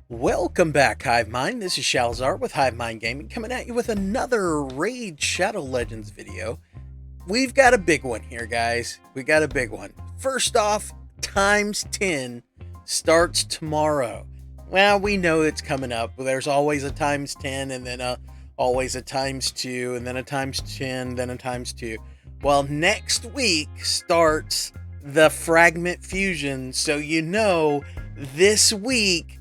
Welcome back, Hive Mind. This is Shalzar with Hive Mind Gaming, coming at you with another Raid Shadow Legends video. We've got a big one here, guys. We got a big one. First off, times 10 starts tomorrow. Well, we know it's coming up. There's always a times 10, and then always a times 2, and then a times 10, then a times 2. Well, next week starts the Fragment Fusion, so you know this week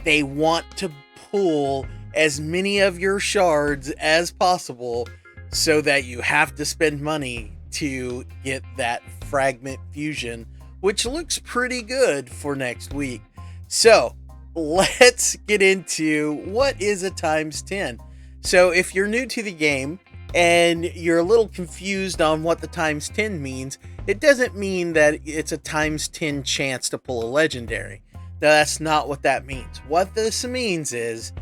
they want to pull as many of your shards as possible so that you have to spend money to get that Fragment Fusion, which looks pretty good for next week. So let's get into what is a times 10. So if you're new to the game and you're a little confused on what the times 10 means, it doesn't mean that it's a times 10 chance to pull a legendary. No, that's not what that means. What this means is,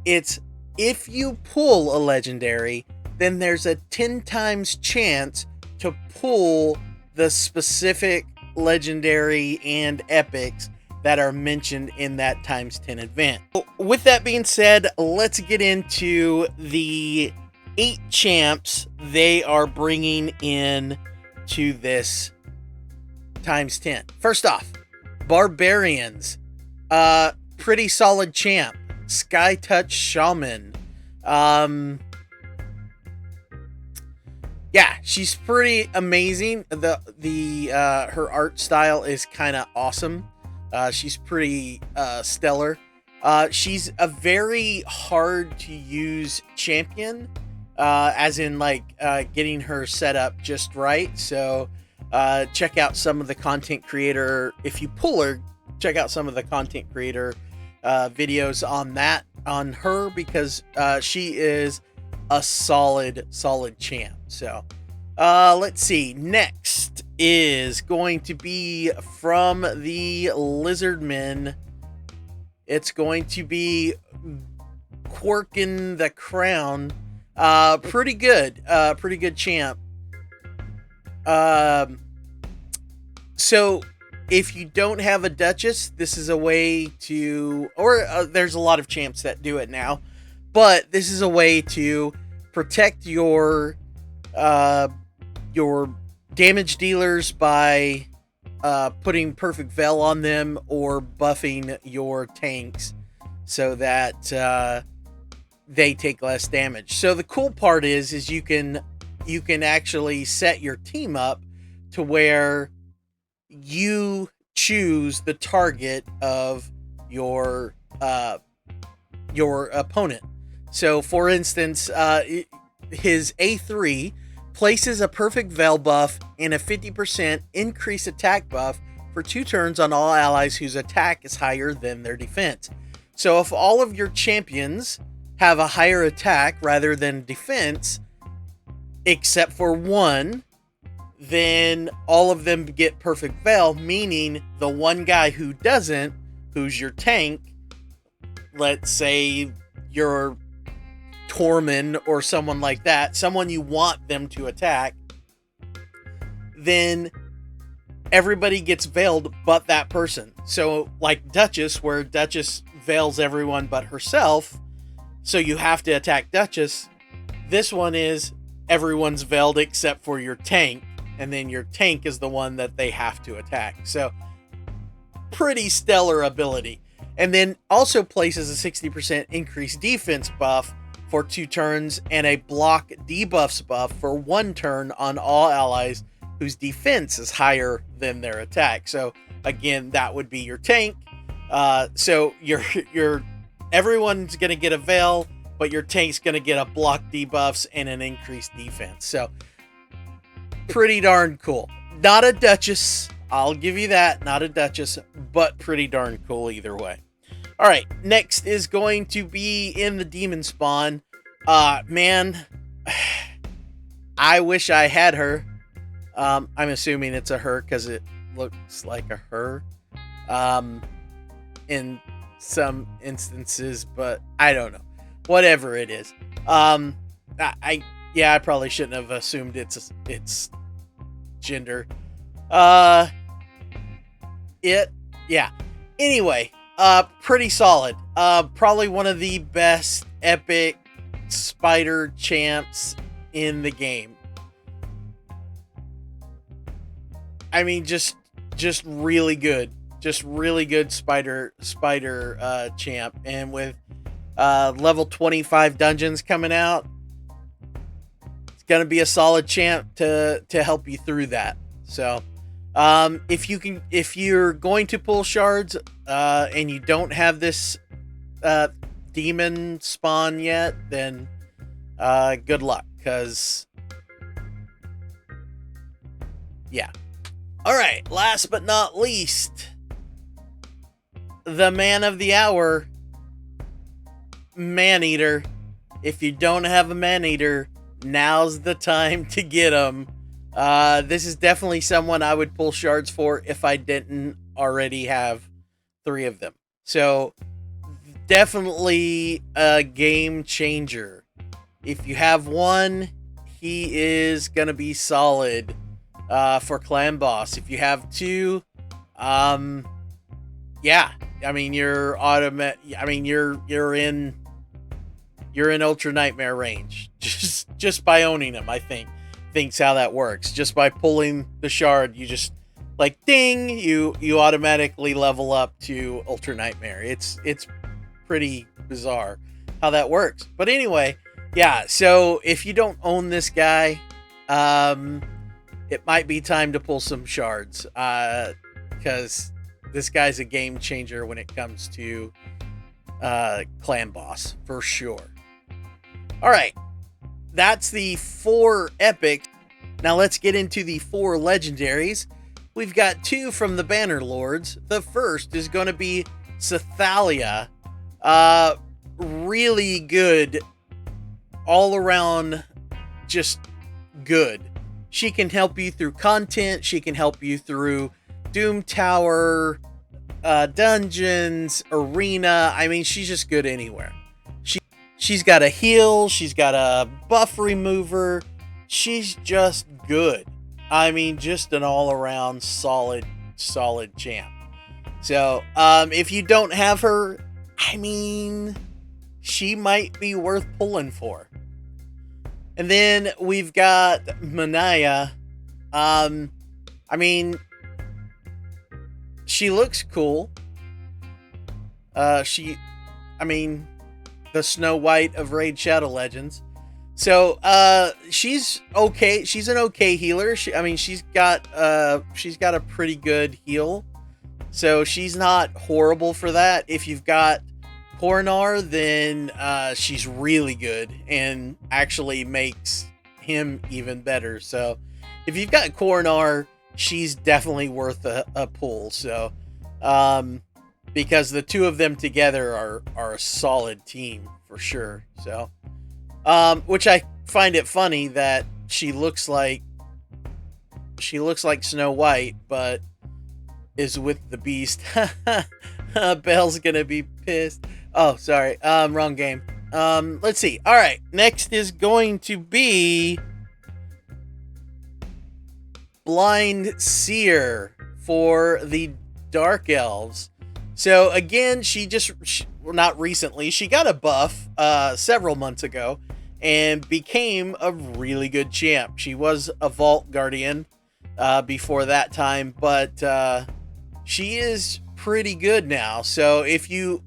it's if you pull a legendary, then there's a 10 times chance to pull the specific legendary and epics that are mentioned in that times 10 event. With that being said, let's get into the 8 champs they are bringing in to this times 10. First off, Barbarians, pretty solid champ. Sky Touch Shaman, yeah, she's pretty amazing. Her art style is kind of awesome. She's pretty stellar. She's a very hard to use champion, as in like getting her set up just right. So check out some of the content creator, if you pull her, check out some of the content creator videos on her, because she is a solid champ. So let's see, next is going to be from the Lizardmen. It's going to be Quirking the Crown. Pretty good champ. So if you don't have a Duchess, this is a way to, or there's a lot of champs that do it now, but this is a way to protect your damage dealers by putting Perfect Veil on them or buffing your tanks so that they take less damage. So the cool part is you can actually set your team up to where you choose the target of your opponent. So for instance, his A3 places a Perfect Veil buff and a 50% increased attack buff for 2 turns on all allies whose attack is higher than their defense. So if all of your champions have a higher attack rather than defense, except for one, then all of them get Perfect Veil, meaning the one guy who doesn't, who's your tank, let's say your Tormund or someone like that, someone you want them to attack, then everybody gets veiled but that person. So like Duchess, where Duchess veils everyone but herself, so you have to attack Duchess. This one is everyone's veiled except for your tank, and then your tank is the one that they have to attack. So pretty stellar ability. And then also places a 60% increased defense buff for 2 turns and a block debuffs buff for 1 turn on all allies whose defense is higher than their attack. So again, that would be your tank. So your everyone's gonna get a veil, but your tank's gonna get a block debuffs and an increased defense. So pretty darn cool. Not a Duchess, I'll give you that, not a Duchess, but pretty darn cool either way. All right, next is going to be in the Demon Spawn. Man, I wish I had her. I'm assuming it's a her because it looks like a her in some instances, but I don't know. Whatever it is. I probably shouldn't have assumed its gender. Yeah. Anyway, Pretty solid. Probably one of the best epic spider champs in the game. I mean, just really good. Just really good spider champ. And with level 25 dungeons coming out, it's gonna be a solid champ to help you through that. So if you're going to pull shards and you don't have this demon spawn yet, then good luck, because yeah. All right, last but not least, the man of the hour, Maneater. If you don't have a Maneater, now's the time to get him. This is definitely someone I would pull shards for if I didn't already have 3 of them. So definitely a game changer. If you have 1, he is gonna be solid for clan boss. If you have 2, yeah, I mean you're in Ultra Nightmare range just by owning him. I think's how that works. Just by pulling the shard, you just like ding, you automatically level up to Ultra Nightmare. It's pretty bizarre how that works. But anyway, yeah, so if you don't own this guy, it might be time to pull some shards, because this guy's a game changer when it comes to clan boss, for sure. All right, that's the 4 epic. Now let's get into the 4 legendaries. We've got 2 from the Banner Lords. The first is going to be Cethalia. Really good, all around, just good. She can help you through content. She can help you through Doom Tower, dungeons, arena. I mean, she's just good anywhere. She's got a heal. She's got a buff remover. She's just good. I mean, just an all-around solid champ. So, if you don't have her, I mean, she might be worth pulling for. And then we've got Mania. I mean, she looks cool. I mean, the Snow White of Raid Shadow Legends. So, she's okay. She's an okay healer. She's got a pretty good heal. So she's not horrible for that. If you've got Coronar, then she's really good and actually makes him even better. So if you've got Coronar, she's definitely worth a pull. So, because the 2 of them together are a solid team for sure. So, which I find it funny that she looks like Snow White, but is with the Beast. Belle's gonna be pissed. Oh, sorry. Wrong game. Let's see. All right. Next is going to be Blind Seer for the Dark Elves. So again, not recently, she got a buff several months ago and became a really good champ. She was a Vault Guardian before that time, but she is pretty good now. So if you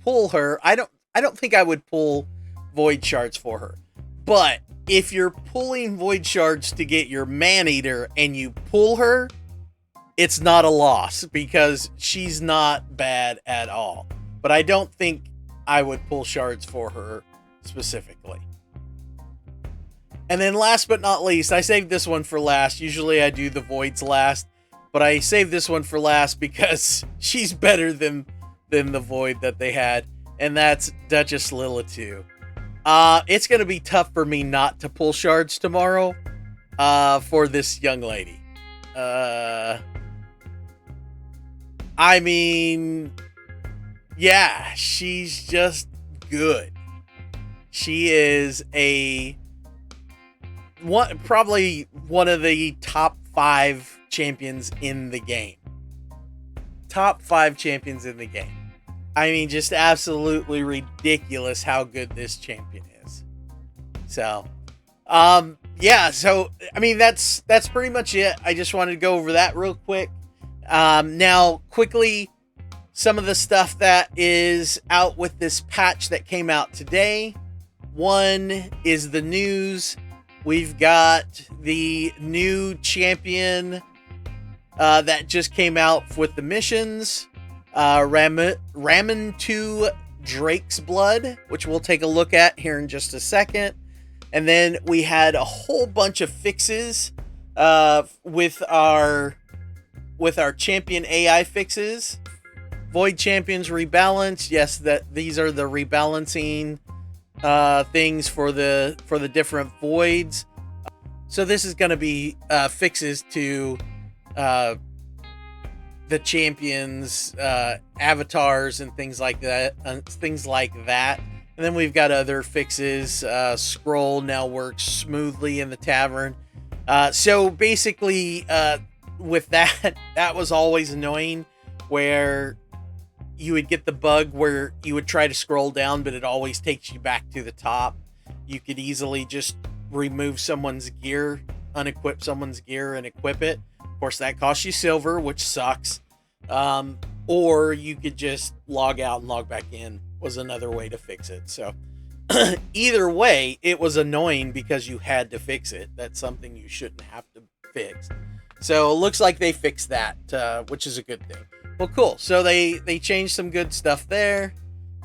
pull her, I don't think I would pull Void Shards for her. But if you're pulling Void Shards to get your Maneater and you pull her, it's not a loss because she's not bad at all. But I don't think I would pull shards for her specifically. And then last but not least, I saved this one for last. Usually I do the Voids last, but I saved this one for last because she's better than the Void that they had, and that's Duchess Lilitu. It's going to be tough for me not to pull shards tomorrow for this young lady. I mean, yeah, she's just good. She is probably one of the top 5 champions in the game. Top 5 champions in the game. I mean, just absolutely ridiculous how good this champion is. So, yeah, so, I mean, that's pretty much it. I just wanted to go over that real quick. Now, quickly, some of the stuff that is out with this patch that came out today. One is the news. We've got the new champion that just came out with the missions. Ramen 2 Drake's Blood, which we'll take a look at here in just a second. And then we had a whole bunch of fixes with our champion AI fixes. Void Champions Rebalance. Yes, these are the rebalancing things for the different voids. So this is going to be fixes to the champions avatars and things like that, and then we've got other fixes. Scroll now works smoothly in the tavern. So basically with that was always annoying, where you would get the bug where you would try to scroll down, but it always takes you back to the top. You could easily just remove someone's gear, unequip someone's gear, and equip it. Of course, that costs you silver, which sucks. Or you could just log out and log back in, was another way to fix it. So either way, it was annoying because you had to fix it. That's something you shouldn't have to fix. So it looks like they fixed that, which is a good thing. Well, cool. So they changed some good stuff there.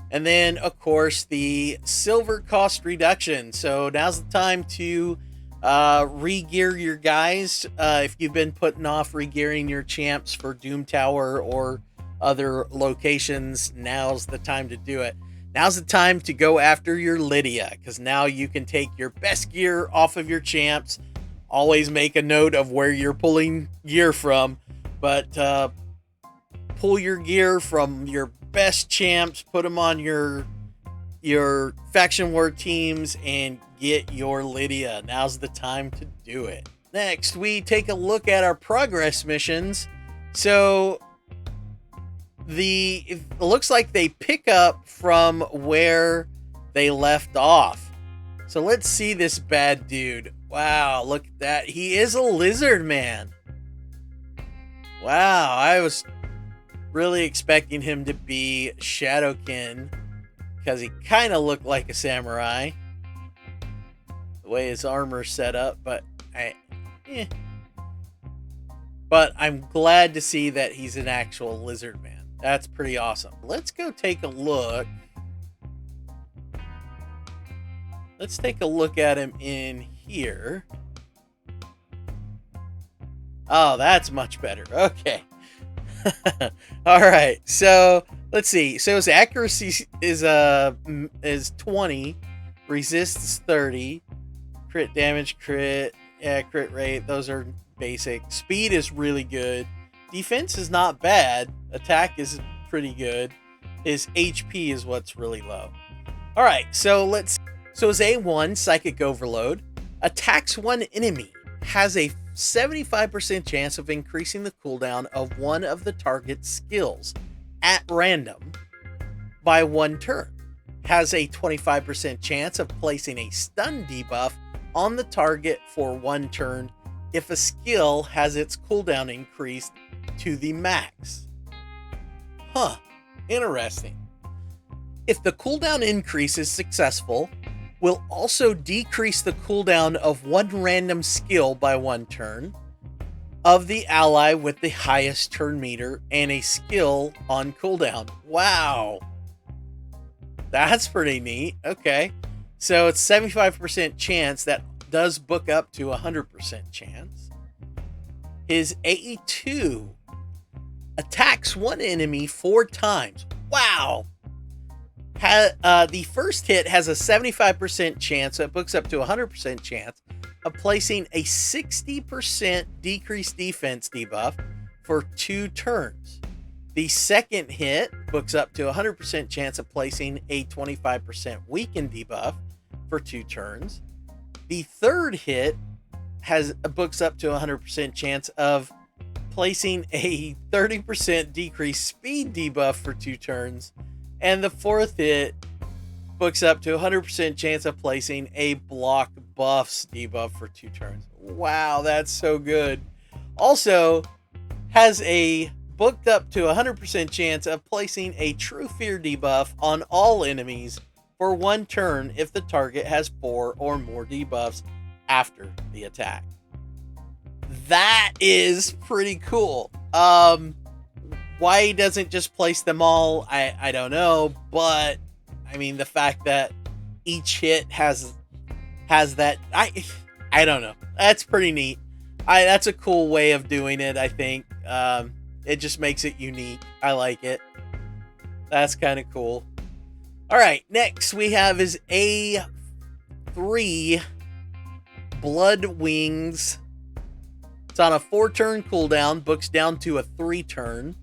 And then, of course, the silver cost reduction. So now's the time to re-gear your guys. If you've been putting off re-gearing your champs for Doom Tower or other locations, now's the time to do it. Now's the time to go after your Lydia, because now you can take your best gear off of your champs. Always make a note of where you're pulling gear from, but pull your gear from your best champs, put them on your faction war teams, and get your Lydia. Now's the time to do it. Next, we take a look at our progress missions. So it looks like they pick up from where they left off. So let's see this bad dude. Wow, look at that. He is a lizard man. Wow, I was really expecting him to be Shadowkin, because he kind of looked like a samurai, the way his armor's set up, but But I'm glad to see that he's an actual lizard man. That's pretty awesome. Let's go take a look. Let's take a look at him in here. Oh, that's much better. Okay. All right. So let's see. So his accuracy is 20, resists 30, crit damage, crit rate. Those are basic. Speed is really good. Defense is not bad. Attack is pretty good. His HP is what's really low. All right. So his A1 Psychic Overload attacks one enemy, has a 75% chance of increasing the cooldown of one of the target's skills at random by 1 turn. Has a 25% chance of placing a stun debuff on the target for 1 turn if a skill has its cooldown increased to the max. Huh, interesting. If the cooldown increase is successful, will also decrease the cooldown of one random skill by 1 turn of the ally with the highest turn meter and a skill on cooldown. Wow. That's pretty neat. Okay. So it's 75% chance. That does book up to 100% chance. His A2 attacks one enemy 4 times. Wow. The first hit has a 75% chance, so it books up to 100% chance of placing a 60% decreased defense debuff for 2 turns. The second hit books up to 100% chance of placing a 25% weakened debuff for 2 turns. The third hit books up to 100% chance of placing a 30% decreased speed debuff for 2 turns. And the fourth hit books up to 100% chance of placing a block buffs debuff for 2 turns. Wow, that's so good. Also has a booked up to 100% chance of placing a True Fear debuff on all enemies for 1 turn if the target has 4 or more debuffs after the attack. That is pretty cool. Why he doesn't just place them all, I don't know, but I mean the fact that each hit has that, I don't know. That's pretty neat. That's a cool way of doing it, I think. It just makes it unique. I like it. That's kind of cool. All right, next we have is A3 Bloodwings. It's on a 4-turn cooldown, books down to a 3-turn.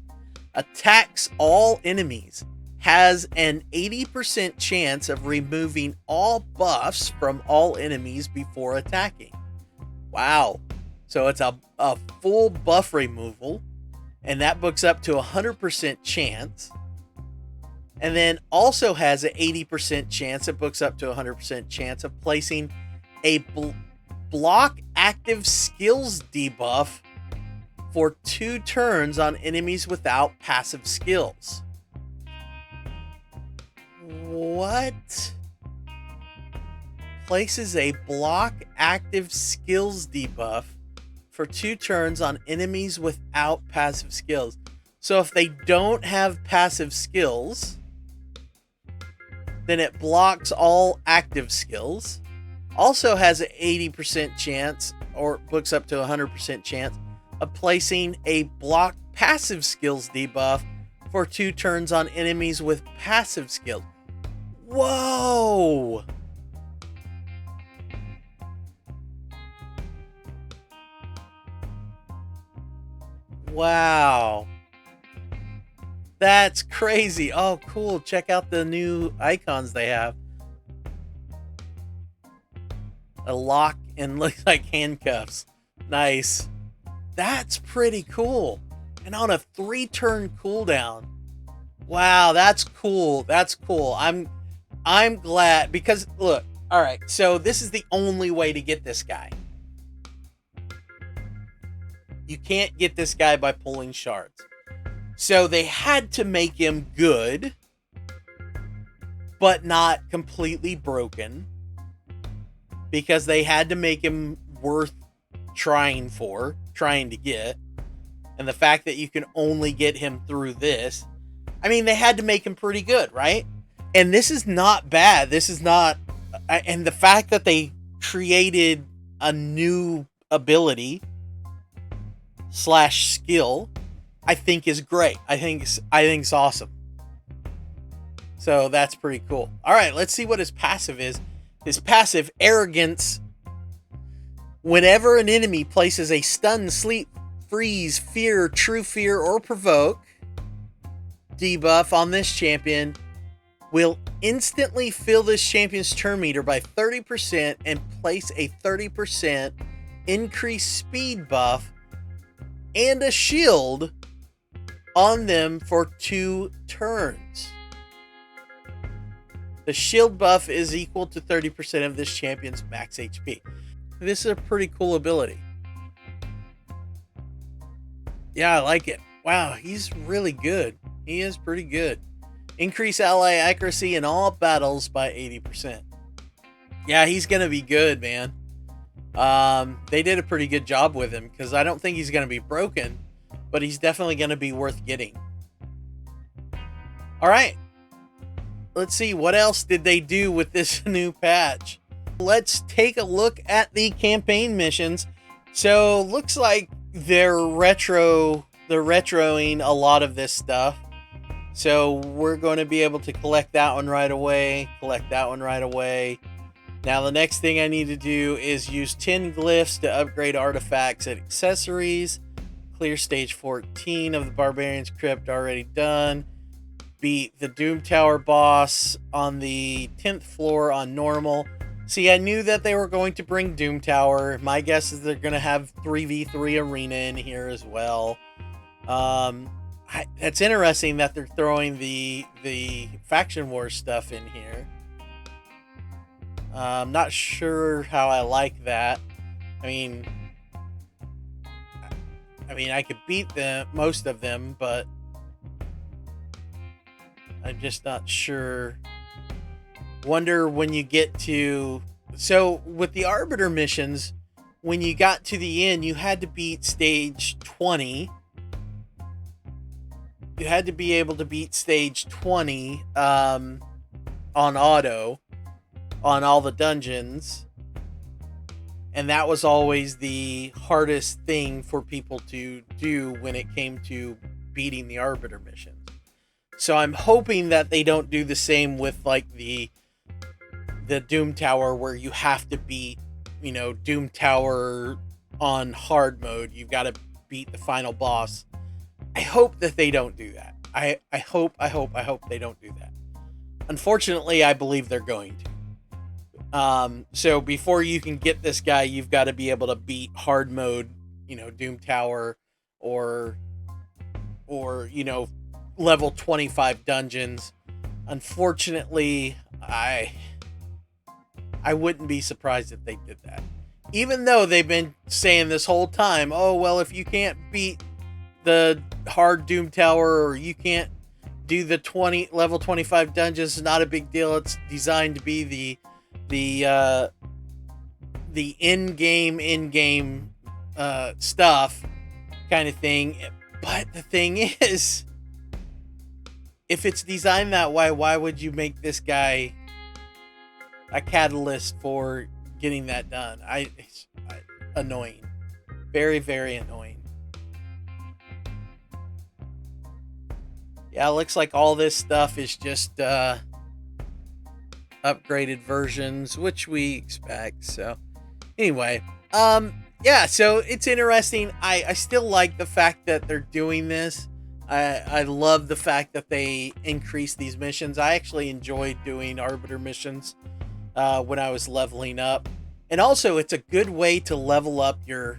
Attacks all enemies. Has an 80% chance of removing all buffs from all enemies before attacking. Wow. So it's a full buff removal. And that books up to 100% chance. And then also has an 80% chance, it books up to 100% chance of placing a block active skills debuff for 2 turns on enemies without passive skills. What? Places a block active skills debuff for 2 turns on enemies without passive skills. So if they don't have passive skills, then it blocks all active skills. Also has an 80% chance, or books up to 100% chance, of placing a block passive skills debuff for 2 turns on enemies with passive skills. Whoa! Wow. That's crazy. Oh, cool. Check out the new icons they have. A lock and looks like handcuffs. Nice. That's pretty cool. And on a 3-turn cooldown. Wow, that's cool. That's cool. I'm glad because look, all right. So this is the only way to get this guy. You can't get this guy by pulling shards. So they had to make him good, but not completely broken, because they had to make him worth trying to get. And the fact that you can only get him through this, I mean, they had to make him pretty good, right? And this is not bad. This is not, and the fact that they created a new ability / skill, I think is great. I think it's awesome. So that's pretty cool. All right, let's see what his passive is. His passive, Arrogance. Whenever an enemy places a stun, sleep, freeze, fear, true fear, or provoke debuff on this champion, will instantly fill this champion's turn meter by 30% and place a 30% increased speed buff and a shield on them for 2 turns. The shield buff is equal to 30% of this champion's max HP. This is a pretty cool ability. Yeah, I like it. Wow, he's really good. He is pretty good. Increase ally accuracy in all battles by 80%. Yeah, he's going to be good, man. They did a pretty good job with him, because I don't think he's going to be broken, but he's definitely going to be worth getting. All right. Let's see, what else did they do with this new patch? Let's take a look at the campaign missions. So, looks like they're retroing a lot of this stuff. So, we're going to be able to collect that one right away, Now, the next thing I need to do is use 10 glyphs to upgrade artifacts and accessories. Clear stage 14 of the Barbarians Crypt, already done. Beat the Doom Tower boss on the 10th floor on normal. See, I knew that they were going to bring Doom Tower. My guess is they're going to have 3v3 arena in here as well. That's interesting that they're throwing the faction war stuff in here. I'm not sure how I like that. I mean, I could beat most of them, but I'm just not sure. Wonder when you get to... So, with the Arbiter missions, when you got to the end, you had to beat stage 20. You had to be able to beat stage 20 on auto on all the dungeons. And that was always the hardest thing for people to do when it came to beating the Arbiter missions. So I'm hoping that they don't do the same with like the Doom Tower, where you have to beat, you know, Doom Tower on hard mode. You've got to beat the final boss. I hope that they don't do that. I hope they don't do that. Unfortunately, I believe they're going to. So before you can get this guy, you've got to be able to beat hard mode, you know, Doom Tower, or you know, level 25 dungeons. Unfortunately, I wouldn't be surprised if they did that. Even though they've been saying this whole time, oh, well, if you can't beat the hard Doom Tower, or you can't do the level 25 dungeons, it's not a big deal. It's designed to be the in-game stuff kind of thing. But the thing is, if it's designed that way, why would you make this guy a catalyst for getting that done? It's annoying. Very, very annoying. Yeah, it looks like all this stuff is just upgraded versions, which we expect. So anyway, yeah, so it's interesting. I still like the fact that they're doing this. I love the fact that they increase these missions. I actually enjoyed doing Arbiter missions when I was leveling up. And also, it's a good way to level up your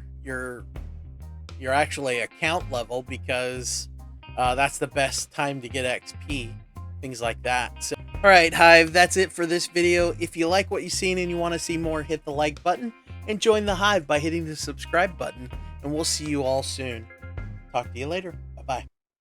actually account level, because that's the best time to get XP, things like that. So, all right, Hive, that's it for this video. If you like what you've seen and you want to see more, hit the like button and join the Hive by hitting the subscribe button, and we'll see you all soon. Talk to you later.